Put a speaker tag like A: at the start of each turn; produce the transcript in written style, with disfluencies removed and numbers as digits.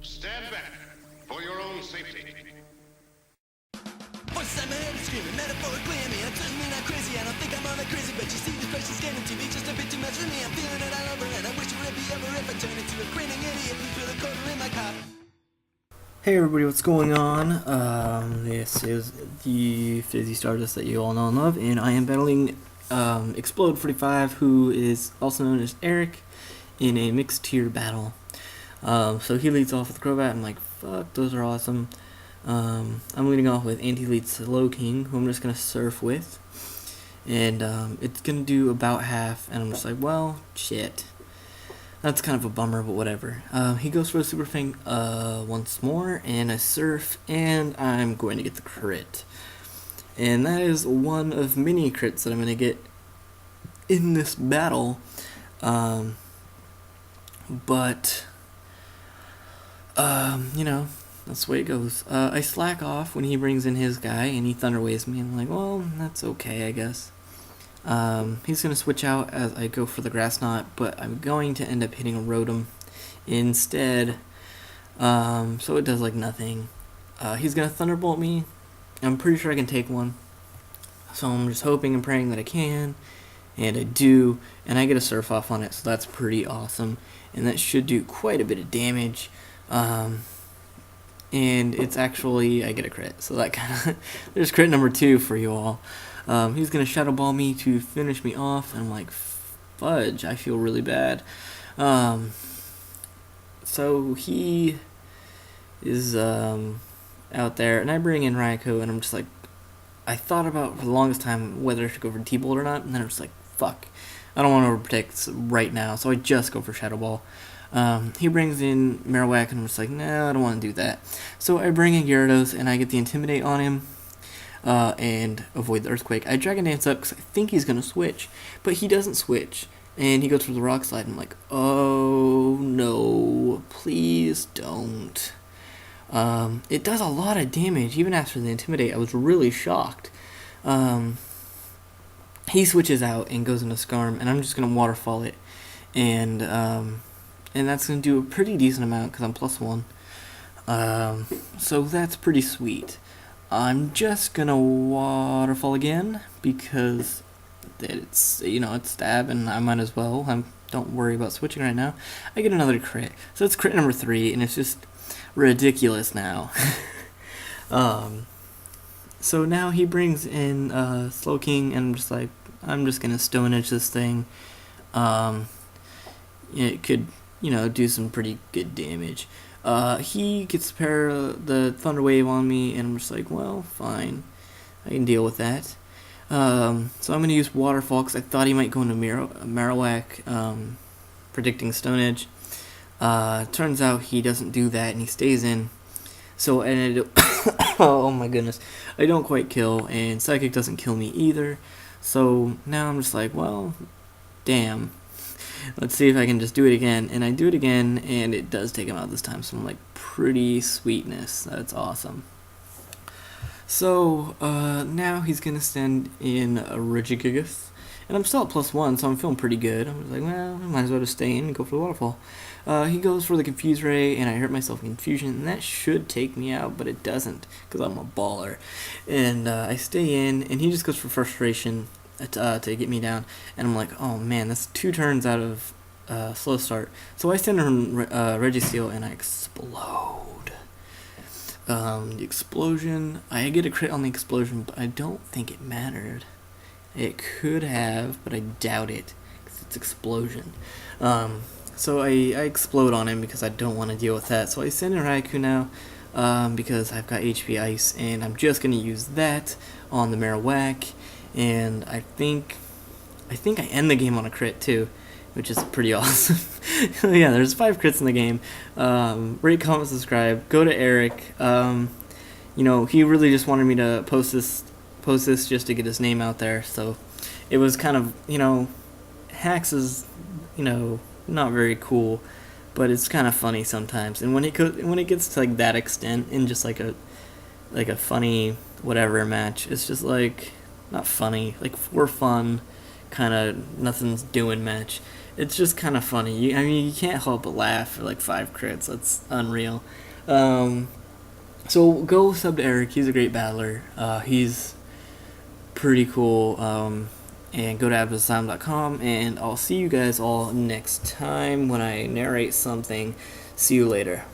A: Stand back for your own safety.
B: Voices in my head are screaming, metaphorically at me. I'm certainly not crazy, I don't think I'm all that crazy. But you see, this question's getting to me just a bit too much for me. I'm feeling it all over, and I wish it would be over if I turn into a grinning idiot who's with a quarter in my cop.
C: Hey everybody, what's going on? This is the Fizzy Stardust that you all know and love, and I am battling Explode45, who is also known as Eric, in a mixed tier battle. So he leads off with Crobat. I'm like, fuck, those are awesome. I'm leading off with Anti-Lead Slow King, who I'm just going to surf with. And it's going to do about half, and I'm just like, well, shit. That's kind of a bummer, but whatever. He goes for a Super Fang once more, and I surf, and I'm going to get the crit. And that is one of many crits that I'm going to get in this battle. You know, that's the way it goes. I slack off when he brings in his guy, and he Thunder Waves me. I'm like, well, that's okay, I guess. He's going to switch out as I go for the Grass Knot, but I'm going to end up hitting a Rotom instead. So it does like nothing. He's going to Thunderbolt me. I'm pretty sure I can take one. So I'm just hoping and praying that I can. And I do. And I get a Surf Off on it, so that's pretty awesome. And that should do quite a bit of damage. And it's actually, I get a crit. So that kind of, there's crit number 2 for you all. He's going to Shadow Ball me to finish me off, and I'm like, fudge, I feel really bad. So he is out there, and I bring in Raikou, and I'm just like, I thought about for the longest time whether I should go for T-Bolt or not, and then I'm just like, fuck, I don't want to overprotect right now, so I just go for Shadow Ball. He brings in Marowak, and I'm just like, no, I don't want to do that. So I bring in Gyarados, and I get the Intimidate on him. And avoid the Earthquake. I Dragon Dance up because I think he's going to switch, but he doesn't switch, and he goes for the Rock Slide, and I'm like, oh no, please don't. It does a lot of damage, even after the Intimidate. I was really shocked. He switches out and goes into Skarm, and I'm just going to Waterfall it, and that's going to do a pretty decent amount because I'm +1. So that's pretty sweet. I'm just gonna Waterfall again because it's, you know, it's stab and I might as well. Don't worry about switching right now. I get another crit. So it's crit number 3 and it's just ridiculous now. So now he brings in Slow King, and I'm just like, I'm just gonna Stone Edge this thing. It could, you know, do some pretty good damage. He gets the Thunder Wave on me, and I'm just like, well, fine. I can deal with that. So I'm going to use Waterfall, because I thought he might go into Marowak, predicting Stone Edge. Turns out he doesn't do that, and he stays in. So, and oh my goodness. I don't quite kill, and Psychic doesn't kill me either. So now I'm just like, well, damn. Let's see if I can just do it again. And I do it again, and it does take him out this time. So I'm like, pretty sweetness. That's awesome. So now he's going to send in a Regigigas. And I'm still at +1, so I'm feeling pretty good. I'm just like, well, I might as well just stay in and go for the Waterfall. He goes for the Confuse Ray, and I hurt myself in Confusion. And that should take me out, but it doesn't, because I'm a baller. And I stay in, and he just goes for Frustration to get me down, and I'm like, oh man, that's 2 turns out of slow start. So I send in Registeel, and I explode. The explosion, I get a crit on the explosion, but I don't think it mattered. It could have, but I doubt it, because it's explosion. So I explode on him because I don't want to deal with that. So I send in Raikou now, because I've got HP Ice, and I'm just going to use that on the Marowak. And I think I end the game on a crit too, which is pretty awesome. Yeah, there's 5 crits in the game. Rate, comment, subscribe. Go to Eric. You know, he really just wanted me to post this just to get his name out there. So it was kind of, you know, hacks is, you know, not very cool, but it's kind of funny sometimes. And when it gets to like that extent in just like a funny whatever match, it's just like, not funny, like for fun, kind of nothing's doing match. It's just kind of funny. I mean, you can't help but laugh for like 5 crits. That's unreal. So go sub to Eric. He's a great battler. He's pretty cool. And go to Asylum.com, and I'll see you guys all next time when I narrate something. See you later.